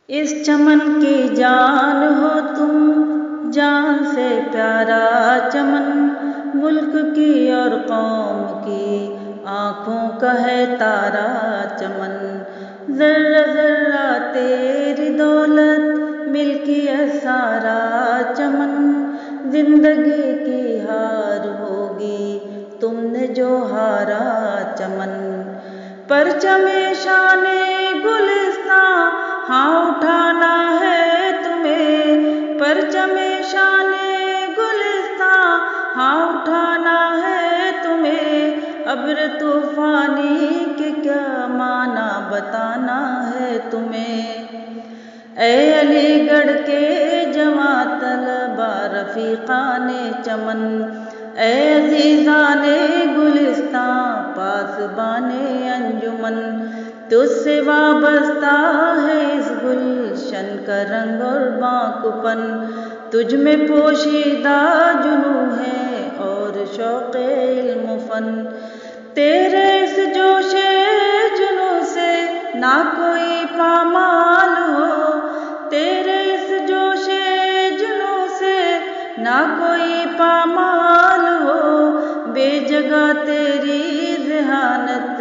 इस चमन की जान हो तुम, जान से प्यारा चमन, मुल्क की और कौम की आँखों का है तारा चमन। ज़र्रा ज़र्रा तेरी दौलत मिल्की है सारा चमन, जिंदगी की हार होगी तुमने जो हारा चमन। परचमे शाने गुलिस्तां हाँ उठाना है तुम्हें, परचमे शाने गुलिस्तां हाँ उठाना है तुम्हें। अब्र तूफानी के क्या माना बताना है तुम्हें। ऐ अलीगढ़ के जवां तलबा रफ़ीक़ाने चमन, ऐ अज़ीज़ाने गुलिस्तां पासबाने अंजुमन। तुझसे वाबस्ता है इस गुलशन का रंग और बाँकुपन, तुझ में पोशीदा जुनू है और शौक़े इल्म फ़न। तेरे इस जोशे जुनू से ना कोई पामाल हो, तेरे इस जोशे जुनू से ना कोई पामाल हो। बेजगह तेरी ज़हानत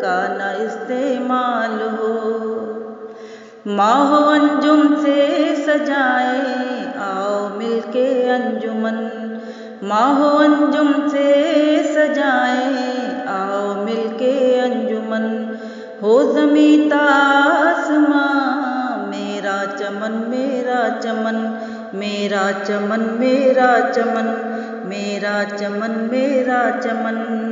का ना इस्तेमाल हो। माहो अंजुम से सजाए आओ मिलके अंजुमन, माहो अंजुम से सजाए आओ मिलके अंजुमन। हो ज़मीं ता आसमां मेरा चमन मेरा चमन, मेरा चमन मेरा चमन, मेरा चमन मेरा चमन।